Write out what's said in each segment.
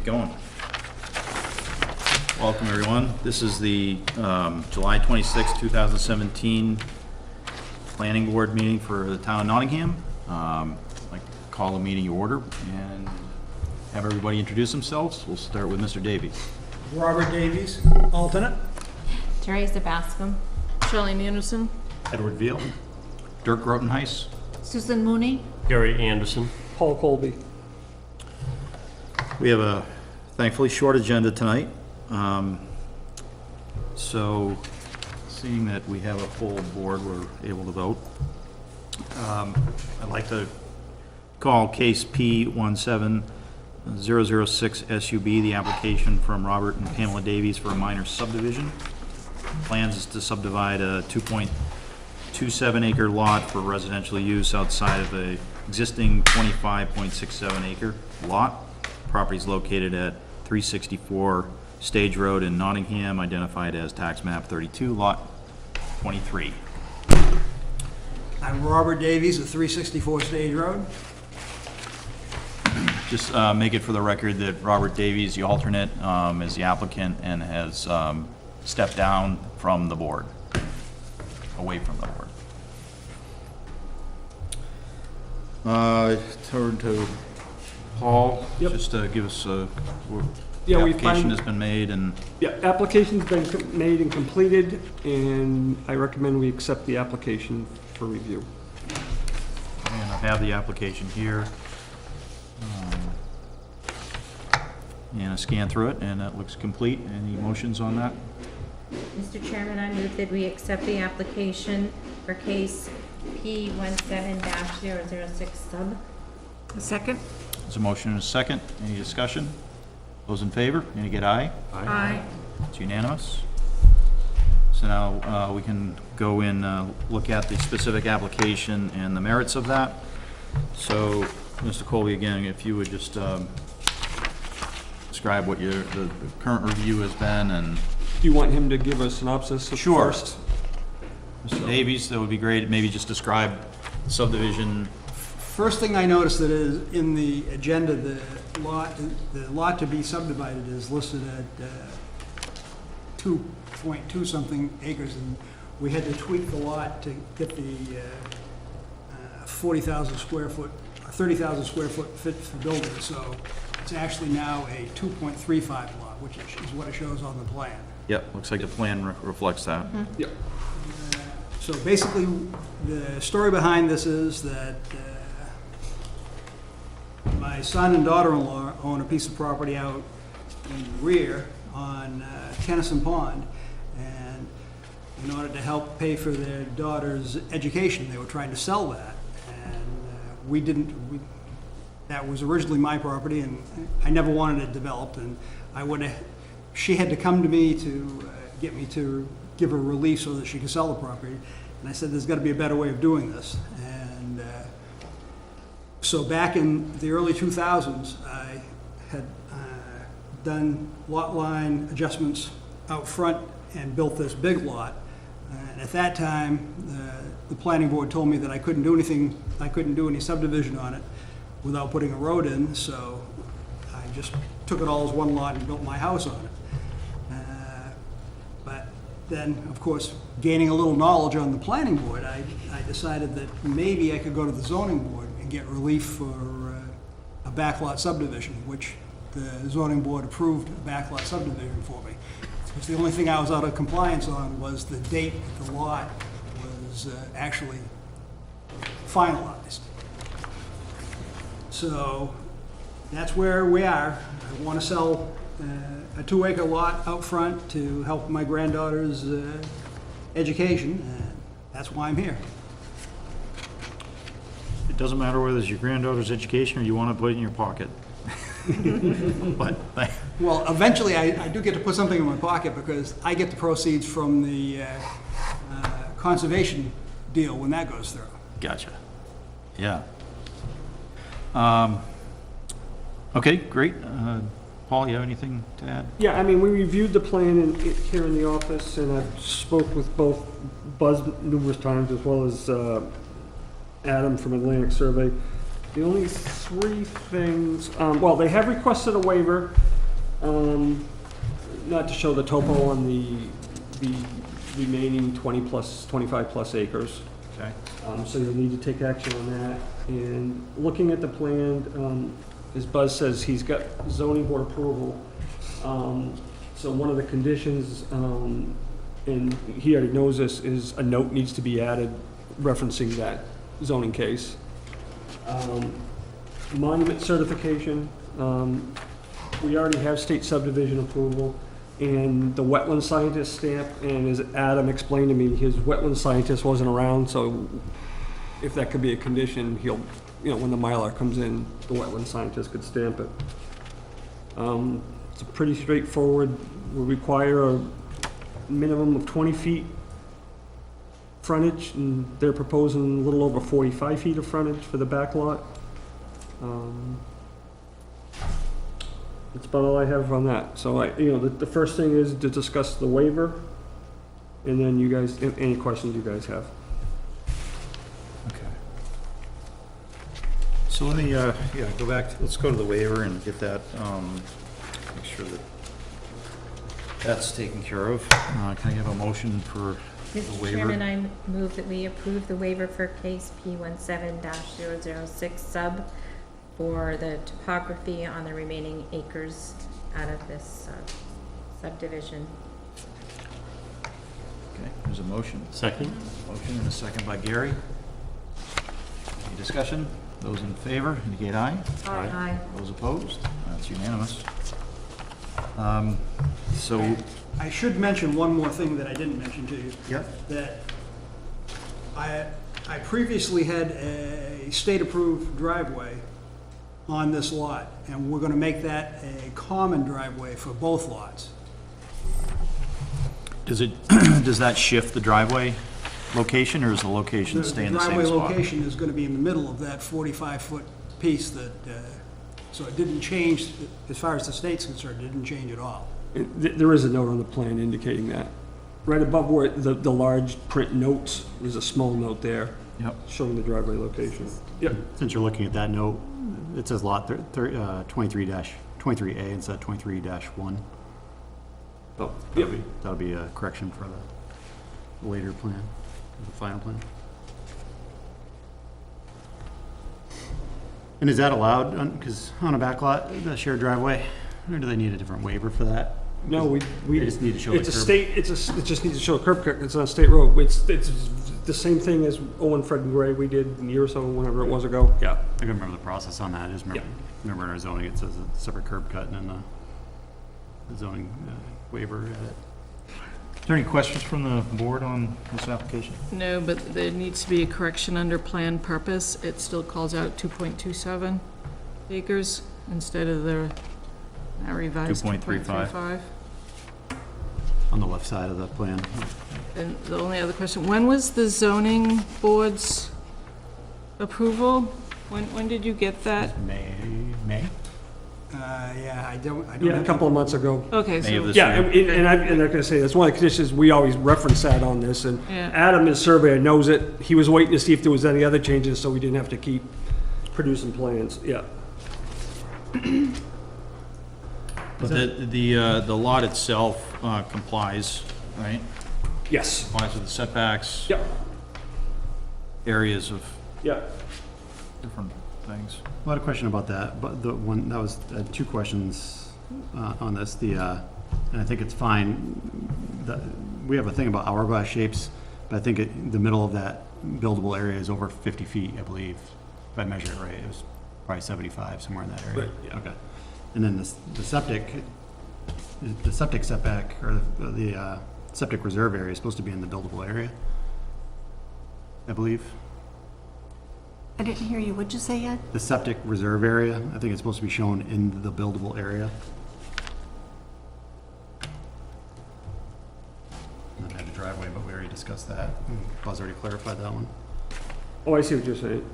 going. Welcome, everyone. This is the July 26, 2017 Planning Board meeting for the town of Nottingham. I'd like to call the meeting to order and have everybody introduce themselves. We'll start with Mr. Davies. Robert Davies, alternate. Teresa Bascom. Shirley Anderson. Edward Veal. Dirk Grotenhuis. Susan Mooney. Gary Anderson. Paul Colby. We have a thankfully short agenda tonight. So seeing that we have a full board, we're able to vote. I'd like to call case P17006 SUB, the application from Robert and Pamela Davies for a minor subdivision. Plans is to subdivide a 2.27 acre lot for residential use outside of the existing 25.67 acre lot. Property is located at 364 Stage Road in Nottingham, identified as tax map 32, lot 23. I'm Robert Davies of 364 Stage Road. Just make it for the record that Robert Davies, the alternate, is the applicant and has stepped down from the board, away from the board. Turn to Paul, Yep. just to give us a, Yeah, we application find- has been made and Yeah, application's been made and completed, and I recommend we accept the application for review. I have the application here. And I scanned through it, and it looks complete. Any motions on that? Mr. Chairman, I move that we accept the application for case P17-006 sub. A second. There's a motion and a second. Any discussion? Those in favor? Any get aye? Aye. It's unanimous. So now we can go in, look at the specific application and the merits of that. So, Mr. Colby, again, if you would just describe what the current review has been, and Do you want him to give a synopsis Sure. first? Mr. Davies, that would be great. Maybe just describe subdivision. First thing I noticed that is in the agenda, the lot to be subdivided is listed at 2.2 something acres, and we had to tweak the lot to get the 40,000 square foot, 30,000 square foot fit for building. So it's actually now a 2.35 lot, which is what it shows on the plan. Yep, looks like the plan reflects that. Yep. So basically, the story behind this is that my son and daughter-in-law own a piece of property out in the rear on Tennyson Pond, and in order to help pay for their daughter's education, they were trying to sell that, and that was originally my property, and I never wanted it developed, and she had to come to me to get me to give her relief so that she could sell the property, and I said, there's got to be a better way of doing this, and so back in the early 2000s, I had done lot line adjustments out front and built this big lot. And at that time, the planning board told me that I couldn't do anything, I couldn't do any subdivision on it without putting a road in, so I just took it all as one lot and built my house on it. But then, of course, gaining a little knowledge on the planning board, I decided that maybe I could go to the zoning board and get relief for a backlot subdivision, which the zoning board approved a backlot subdivision for me. Because the only thing I was out of compliance on was the date that the lot was actually finalized. So that's where we are. I want to sell a 2-acre lot out front to help my granddaughter's education, and that's why I'm here. It doesn't matter whether it's your granddaughter's education or you want to put it in your pocket. But, Well, eventually I do get to put something in my pocket because I get the proceeds from the conservation deal when that goes through. gotcha. Yeah. Okay, great. Paul, you have anything to add? Yeah, I mean, we reviewed the plan here in the office, and I've spoke with both Buzz numerous times, as well as Adam from Atlantic Survey. The only three things, well, they have requested a waiver, not to show the topo on the remaining 25+ acres. Okay. So you'll need to take action on that. And looking at the plan, as Buzz says, he's got zoning board approval. So one of the conditions, and he already knows this, is a note needs to be added referencing that zoning case. Monument certification, we already have state subdivision approval, and the wetland scientist stamp, and as Adam explained to me, his wetland scientist wasn't around, so if that could be a condition, he'll, when the Mylar comes in, the wetland scientist could stamp it. It's pretty straightforward. We require a minimum of 20 feet frontage, and they're proposing a little over 45 feet of frontage for the back lot. That's about all I have on that. So the first thing is to discuss the waiver, and then you guys, any questions you guys have. Okay. So let me, go back, let's go to the waiver and get that, make sure that that's taken care of. Can I have a motion for the Mr. waiver? Chairman, I move that we approve the waiver for case P17-006 sub for the topography on the remaining acres out of this subdivision. Okay, there's a motion. Second? Motion and a second by Gary. Any discussion? Those in favor indicate aye. Aye. Those opposed? That's unanimous. So, I should mention one more thing that I didn't mention to you. yep, That I previously had a state-approved driveway on this lot, and we're gonna make that a common driveway for both lots. does it, does that shift the driveway location, or does the location stay in the same driveway spot? location is gonna be in the middle of that 45-foot piece that, so it didn't change, as far as the state's concerned, it didn't change at all. There is a note on the plan indicating that. Right above where the large print notes, there's a small note there Yep, showing the driveway location. Yep. Since you're looking at that note, it says lot 23-23A instead of 23-1. Oh, yep. That'll be a correction for the later plan, the final plan. And is that allowed, because on a back lot, the shared driveway, or do they need a different waiver for that? No, we They just need to show the it's a curb. state, it just needs to show a curb cut, it's on a state road. It's the same thing as Owen, Fred, and Gray we did a year or so, whenever it was ago. Yeah, I can remember the process on that. I just remember in our zoning, it says a separate curb cut, and then the zoning waiver edit. is there any questions from the board on this application? No, but there needs to be a correction under plan purpose. It still calls out 2.27 acres instead of the now revised 2.35. 2.35. On the left side of the plan. And the only other question, when was the zoning board's approval? When did you get that? May? Yeah, I don't Yeah, a have. couple of months ago. Okay, May of so, this Yeah, year? and I'm gonna say, that's one of the conditions, we always reference that on this, and Yeah. Adam, as surveyor, knows it. He was waiting to see if there was any other changes, so we didn't have to keep producing plans, yeah. But the lot itself complies, right? Yes. Complies with the setbacks, Yep, areas of yep. different things. Well, I had a question about that, but the one, that was, two questions on this. And I think it's fine, we have a thing about hourglass shapes, but I think the middle of that buildable area is over 50 feet, I believe, if I measure it right. It was probably 75, somewhere in that area. Right, yeah. Okay. And then the septic setback, or the septic reserve area is supposed to be in the buildable area, I believe. I didn't hear you. What'd you say, Ed? The septic reserve area, I think it's supposed to be shown in the buildable area. And then I had a driveway, but we already discussed that. Buzz already clarified that one. Oh, I see what you're saying.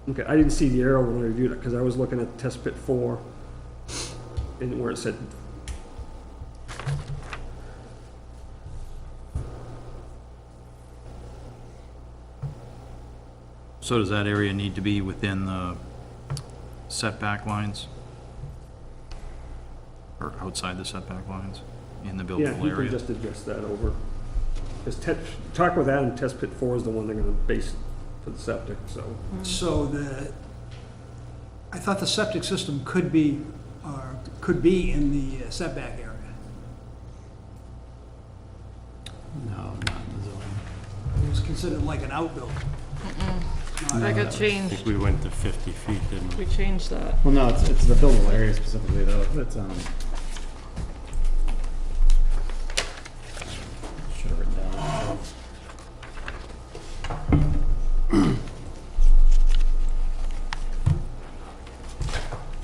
Okay, I didn't see the arrow when I reviewed it, because I was looking at test pit 4, and where it said, So does that area need to be within the setback lines? Or outside the setback lines, in the Yeah, buildable you can area? just adjust that over. Because talk with Adam, test pit 4 is the one they're gonna base for the septic, so. So I thought the septic system could be in the setback area. No, not in the zoning. It was considered like an outbuilding. That got I changed. think we went to 50 feet, didn't we? We changed that. Well, no, it's the buildable area specifically, though. It's, should have written down.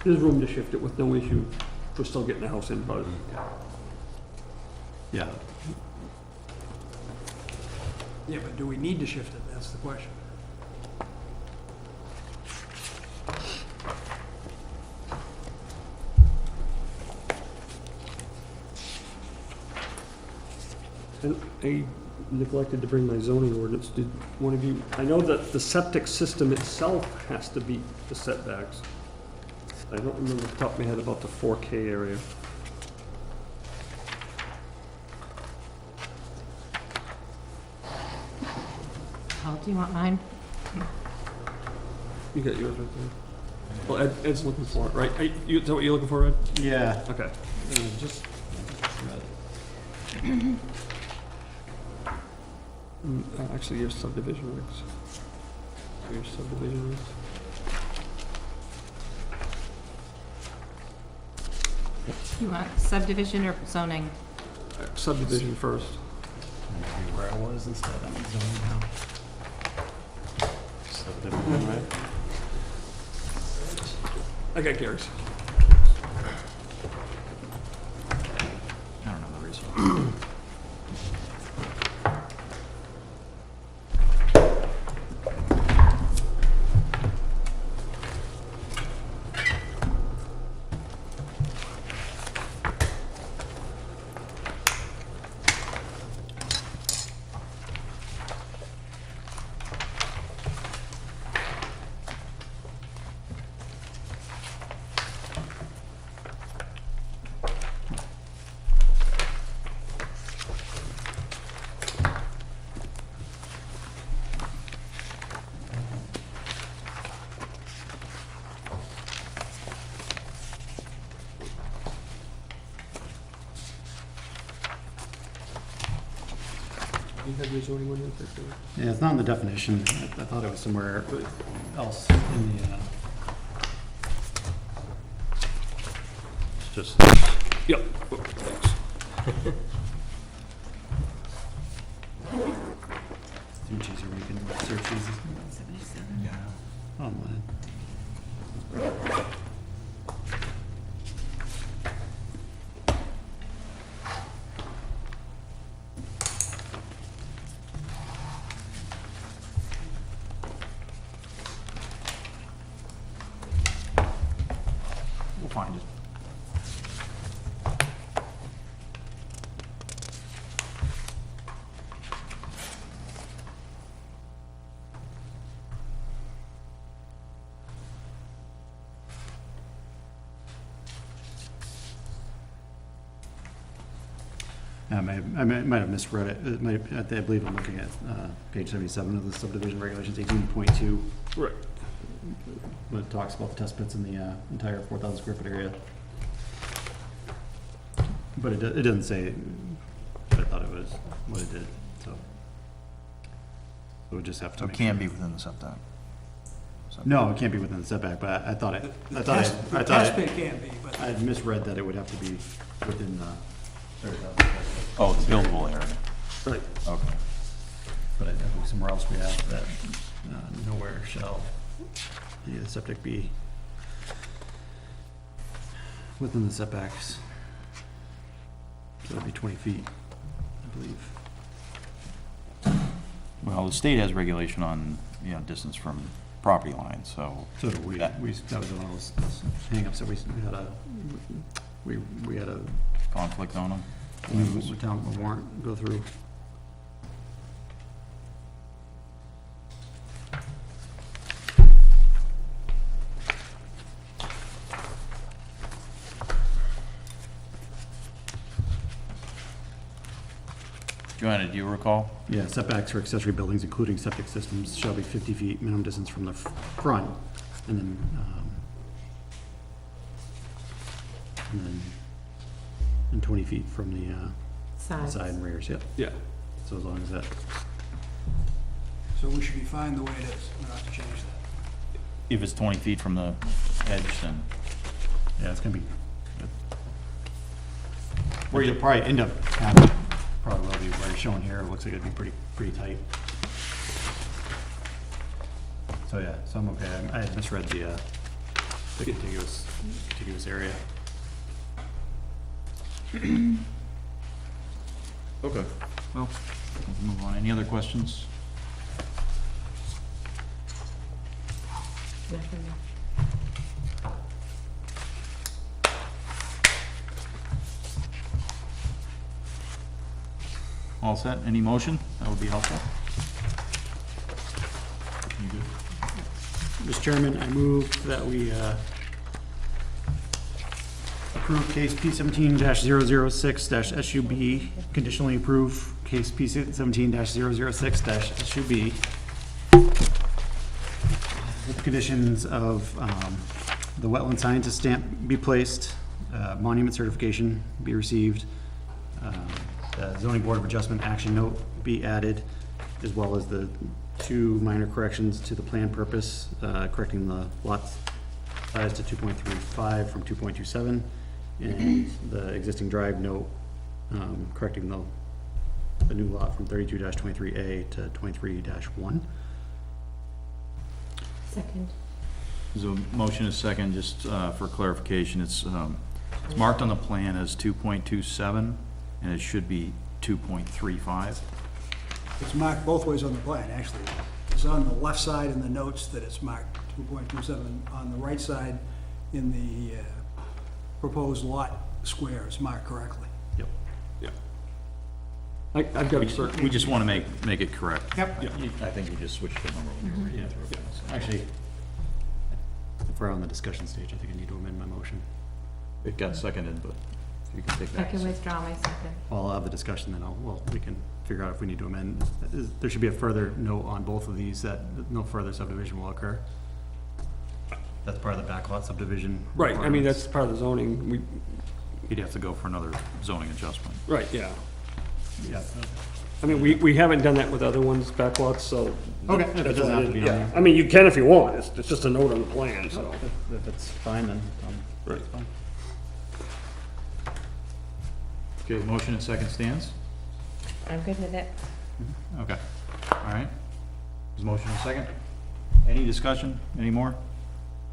There's room to shift it with no issue. We're still getting the house in, but Yeah, Yeah, but do we need to shift it? That's the question. and I neglected to bring my zoning ordinance. Did one of you, I know that the septic system itself has to beat the setbacks. I don't remember off the top of my head about the 4K area. Oh, do you want mine? You got yours right there. Well, Ed's looking for it, right? Is that what you're looking for, Ed? yeah. Okay. Just, Actually, your subdivision regs. Your subdivision regs. You want subdivision or zoning? Subdivision first. where I was instead of zoning now. Subdivision, right? I got Gary's. I don't know the reason. You have your zoning ordinance right there? Yeah, it's not in the definition. I thought it was somewhere else in the, It's just, Yep. Oh, thanks. it's easier where you can search these online. we'll find it. I might have misread it. I believe I'm looking at page 77 of the subdivision regulations, 18.2, Right. when it talks about the test pits in the entire 4,000 square foot area. But it doesn't say what I thought it was, what it did, so. So we just have to So it make can sure. be within the setback. No, it can't be within the setback, but I thought The test pit can't be, but I had misread that it would have to be within 30,000. Oh, the buildable area. Right. Okay. But I think somewhere else we have that nowhere shall the septic be within the setbacks. So that'd be 20 feet, I believe. Well, the state has regulation on, distance from property lines, so. So do we, That- that was one of those hang-ups that we had a Conflict on them? town warrant go through. Joanna, do you recall? Yeah, setbacks for accessory buildings, including septic systems, shall be 50 feet minimum distance from the front, and then, and 20 feet from the Sides. side and rears, yep. Yeah. So as long as that, So we should be fine the way it is. We don't have to change that. If it's 20 feet from the edge, then yeah, it's gonna be, where you'll probably end up having, probably will be where you're showing here, it looks like it'd be pretty tight. So yeah, so I'm okay. I had misread the contiguous area. okay. Well, we'll move on. Any other questions? Nothing. All set? Any motion? That would be helpful. You good? Mr. Chairman, I move that we approve case P17-006-SUB, conditionally approve case P17-006-SUB with the conditions of the wetland scientist stamp be placed, monument certification be received, the zoning board of adjustment action note be added, as well as the 2 minor corrections to the plan purpose, correcting the lot size to 2.35 from 2.27, and the existing drive note, correcting the new lot from 32-23A to 23-1. Second. There's a motion, a second, just for clarification. It's marked on the plan as 2.27, and it should be 2.35. It's marked both ways on the plan, actually. It's on the left side in the notes that it's marked 2.27. On the right side in the proposed lot square, it's marked correctly. Yep. Yeah. I've got a We just want to make it correct. Yep. I think you just switched the number when you were reading through it. Actually, if we're on the discussion stage, I think I need to amend my motion. It got seconded, but you can take I that. can withdraw my second. Well, I'll have the discussion, then we can figure out if we need to amend. There should be a further note on both of these that no further subdivision will occur. That's part of the backlot subdivision. Right, I mean, that's requirements. part of the zoning, You'd have to go for another zoning adjustment. right, yeah. Yeah. I mean, we haven't done that with other ones, backlots, so. Okay, if it that's doesn't why I have to be didn't- on yeah. there. I mean, you can if you want, it's just a note on the plan, so. If it's fine, then, Right. it's fine. Okay, motion and second stands? I'm good with it. Okay, all right. There's a motion and second. Any discussion, any more?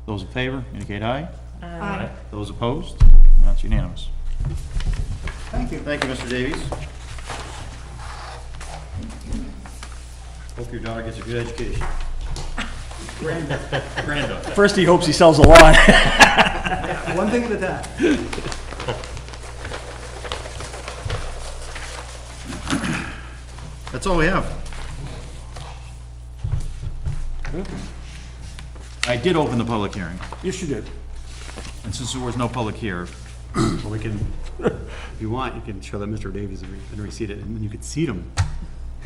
Those in favor, indicate aye. Aye. Those opposed? That's unanimous. Thank you. Thank you, Mr. Davies. Hope your daughter gets a good education. Granddaughter. First, he hopes he sells a lot. One thing at a time. That's all we have. I did open the public hearing, Yes, you did. and since there was no public here, Well, we can, if you want, you can show that Mr. Davies has been reseated, and then you could seat him.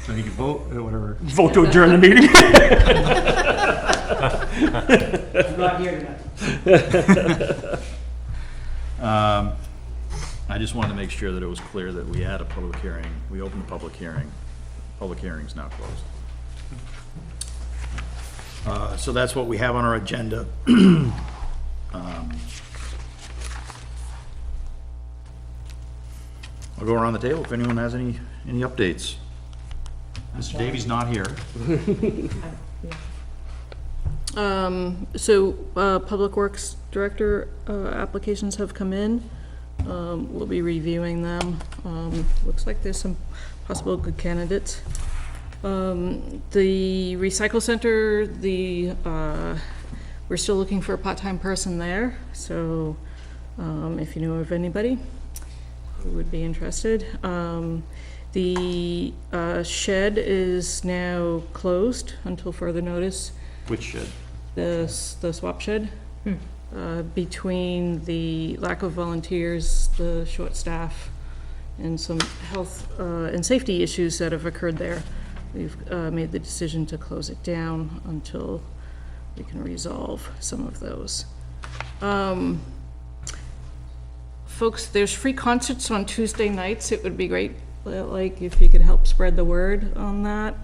So he can vote, or whatever. Vote to adjourn the meeting. I'm not here tonight. I just wanted to make sure that it was clear that we had a public hearing. We opened the public hearing. Public hearing's now closed. So that's what we have on our agenda. I'll go around the table if anyone has any updates. Mr. Davies not here. Public Works Director, applications have come in. We'll be reviewing them. Looks like there's some possible good candidates. The recycle center, we're still looking for a part-time person there, so, if you know of anybody who would be interested. The shed is now closed until further notice. Which shed? The swap shed, between the lack of volunteers, the short staff, and some health and safety issues that have occurred there. We've made the decision to close it down until we can resolve some of those. Folks, there's free concerts on Tuesday nights. It would be great, like, if you could help spread the word on that.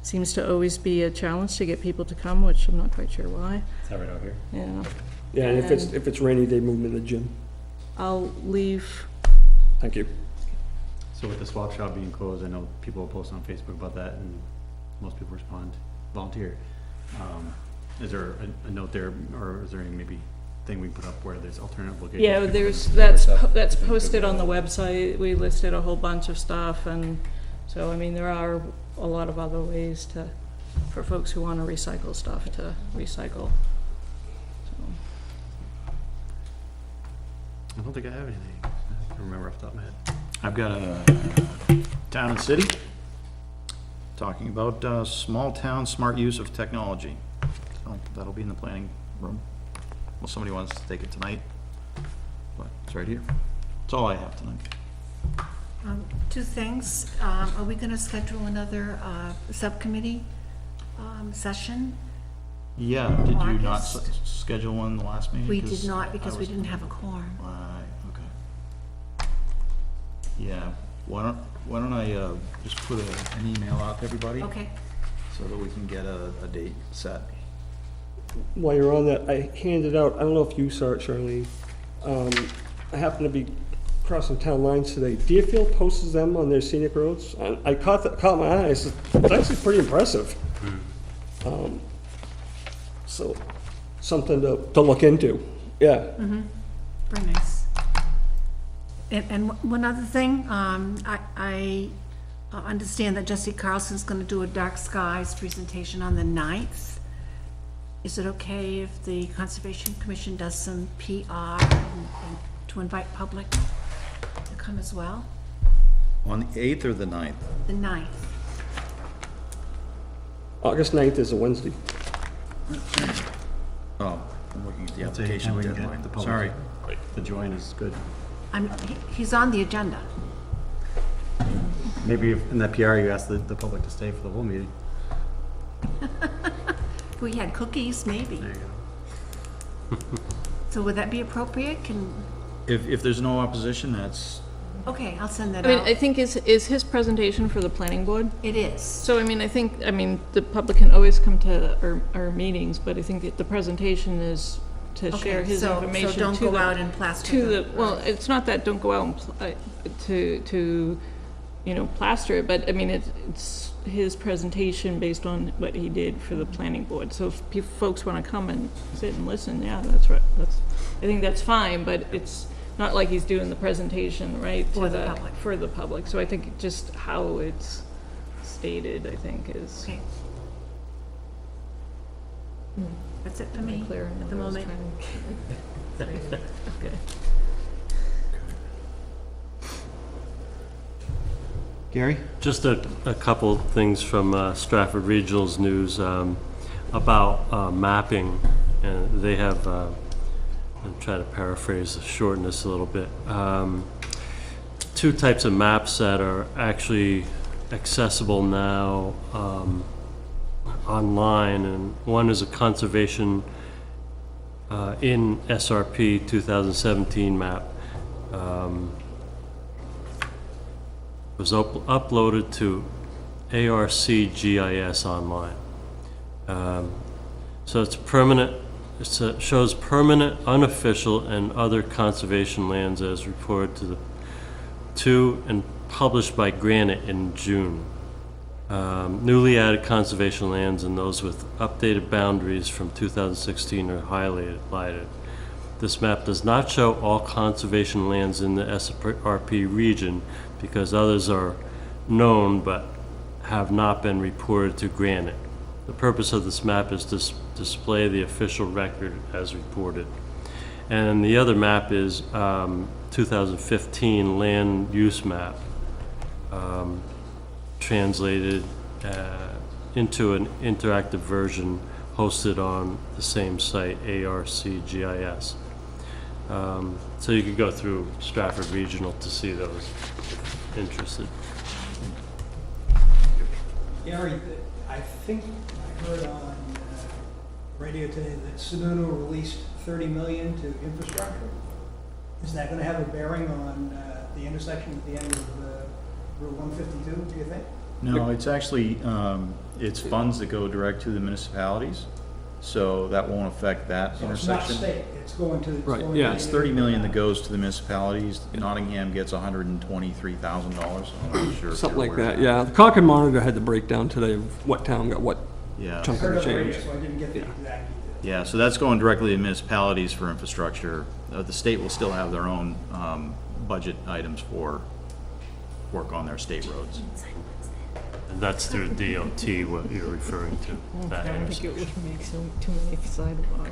Seems to always be a challenge to get people to come, which I'm not quite sure why. Is that right out here? Yeah. Yeah, and if it's rainy, they move them in the gym. I'll leave. Thank you. So with the swap shop being closed, I know people post on Facebook about that, and most people respond, volunteer. Is there a note there, or is there any maybe thing we put up where there's alternative locations? Yeah, that's posted on the website. We listed a whole bunch of stuff, and so, I mean, there are a lot of other ways for folks who want to recycle stuff to recycle. So, I don't think I have anything. I can't remember off the top of my head. I've got a town and city talking about small town smart use of technology. So that'll be in the planning room. Well, somebody wants to take it tonight, but it's right here. That's all I have tonight. Two things. Are we going to schedule another subcommittee session? Yeah, did you not August. schedule one the last meeting? We 'Cause did not I because we was- didn't have a quorum. Right, okay. Yeah, why don't I just put an email out to everybody? Okay. So that we can get a date set. While you're on that, I handed out, I don't know if you saw it, Charlene. I happened to be crossing town lines today. Deerfield posts them on their scenic roads. I caught my eye. It's actually pretty impressive. So, something to look into. Yeah. Very nice. And one other thing, I understand that Jesse Carlson's going to do a dark skies presentation on the 9th. Is it okay if the Conservation Commission does some PR and to invite public to come as well? On the 8th or the 9th? The 9th. August 9th is a Wednesday. Oh, I'm looking at the That's a application time we can get deadline. the public. Sorry. The join is good. He's on the agenda. Maybe if in that PR you ask the public to stay for the whole meeting. If we had cookies, maybe. There you go. So would that be appropriate? If there's no opposition, that's, Okay, I'll send that I mean, out. I think is his presentation for the planning board? It is. So, I mean, the public can always come to our meetings, but I think that the presentation is to share Okay, his information so don't to go the- out and plaster to the. well, it's not that don't go out and to plaster it, but I mean, it's his presentation based on what he did for the planning board. So if folks want to come and sit and listen, yeah, that's right. I think that's fine, but it's not like he's doing the presentation, right? For the public. For the public. So I think just how it's stated, I think, is Okay. That's it for me clear. at the moment. Okay. Gary? Just a couple things from Stratford Regional's news about mapping. And they have, I'll try to paraphrase, shorten this a little bit. Two types of maps that are actually accessible now online, and one is a conservation in SRP 2017 map. Was uploaded to ARCGIS online. So it's permanent, it shows permanent, unofficial, and other conservation lands as reported to and published by Granite in June. Newly added conservation lands and those with updated boundaries from 2016 are highlighted. This map does not show all conservation lands in the SRP region because others are known but have not been reported to Granite. The purpose of this map is to display the official record as reported. And the other map is 2015 land use map, translated into an interactive version hosted on the same site, ARCGIS. So you could go through Stratford Regional to see those if interested. Gary, I think I heard on radio today that Sununu released 30 million to infrastructure. Is that going to have a bearing on the intersection at the end of Route 152, do you think? No, it's actually, it's funds that go direct to the municipalities, so that won't affect that So it's not intersection. state, it's going to. Right, going yeah. to It's 30 million that goes to the municipalities. Nottingham gets $123,000. I'm not sure. if Something you're like aware that, of yeah. The Concord Monitor had the breakdown today of what town got what Yeah. I chunk heard of the on the radio, change. so I didn't get the Yeah. exact details. Yeah, so that's going directly to municipalities for infrastructure. The state will still have their own budget items for work on their state roads. And that's through DOT, what you're referring to. that I don't think intersection. it would make too many sidewalks.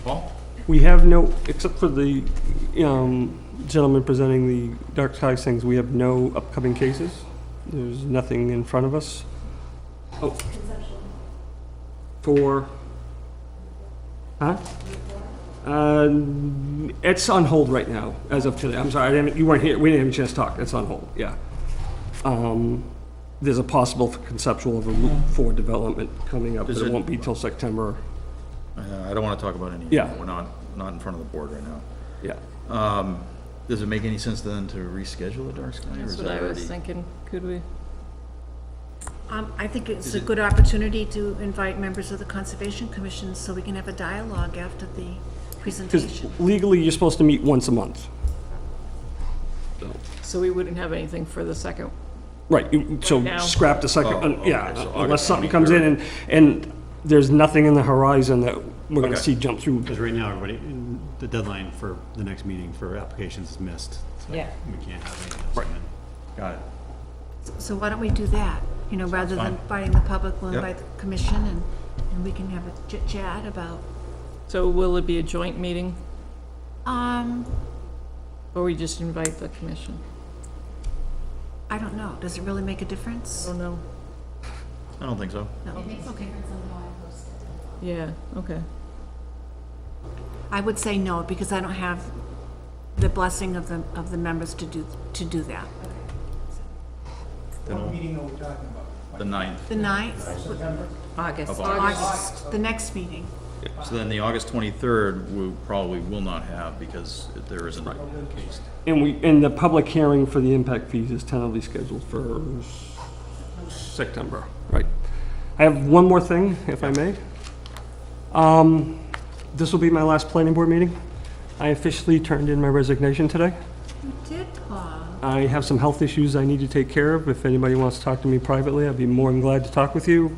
Paul? We have no, except for the gentleman presenting the dark skies things, we have no upcoming cases. There's nothing in front of us. Oh. For? Huh? It's on hold right now, as of today. I'm sorry, you weren't here, we didn't have a chance to talk. It's on hold, yeah. There's a possible conceptual of a Route 4 development coming up, but Is it it- won't be till September. I don't want to talk about any. Yeah. We're not in front of the board right now. Yeah. Does it make any sense then to reschedule the dark sky? or That's is what that I was already- thinking, could we? I think it's Is a it- good opportunity to invite members of the Conservation Commission so we can have a dialogue after the Because presentation. legally, you're supposed to meet once a month. So we wouldn't have anything for the second. Right, so now. scrap the second, Oh, okay, yeah, so unless August something comes in 23rd. and there's nothing in the horizon that we're gonna Okay. see jump through. Because right now, everybody, the deadline for the next meeting for applications is missed. So Yeah. we can't have anything else. Right. come in. Got it. So why don't we do that? You know, rather than fine. inviting the public, we'll Yep. invite the commission and we can have a chit chat about, So will it be a joint meeting, um, or we just invite the commission? I don't know. Does it really make a difference? I don't know. I don't think so. No, okay. Yeah, okay. I would say no, because I don't have the blessing of the members to do that. Then What we'll- meeting are we talking about? The 9th. The 9th, September? August. Of August. August, the next meeting. So then the August 23rd, we probably will not have because there isn't a case. And the public hearing for the impact fees is tentatively scheduled for September, right? I have one more thing, if I may. This will be my last planning board meeting. I officially turned in my resignation today. You did, Paul. I have some health issues I need to take care of. If anybody wants to talk to me privately, I'd be more than glad to talk with you.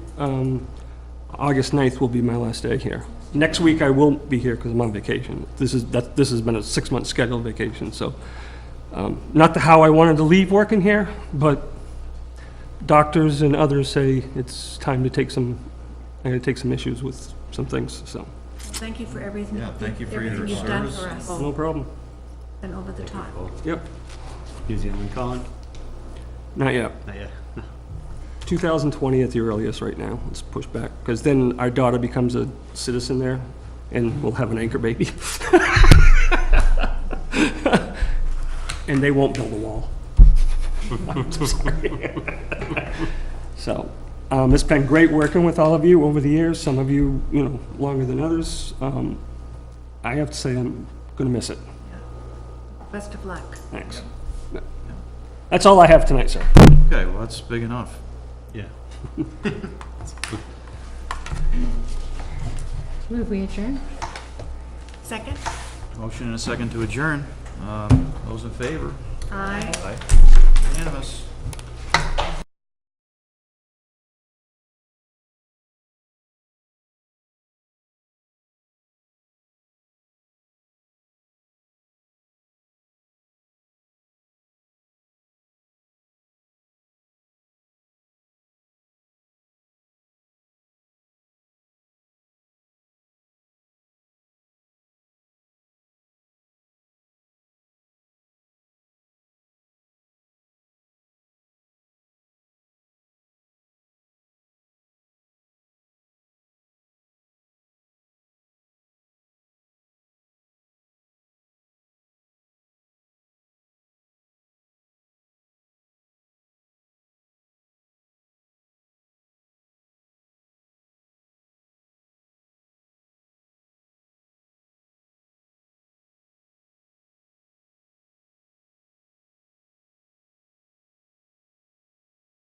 August 9th will be my last day here. Next week, I won't be here because I'm on vacation. This has been a 6-month scheduled vacation, so, not how I wanted to leave working here, but doctors and others say it's time to take some, I gotta take some issues with some things, so, Thank you for everything. Yeah, thank you for your everything you've done service. for us no problem. and over the top. Yep, New Zealand calling? not yet. Not yet. 2020 at the earliest right now. Let's push back, because then our daughter becomes a citizen there, and we'll have an anchor baby. And they won't build a wall. I'm so sorry. So, it's been great working with all of you over the years, some of you, longer than others. I have to say, I'm gonna miss it. Best of luck. Thanks. That's all I have tonight, sir. Okay, well, that's big enough. Yeah. Move we adjourn? Second? Motion and a second to adjourn. Those in favor? Aye. Unanimous.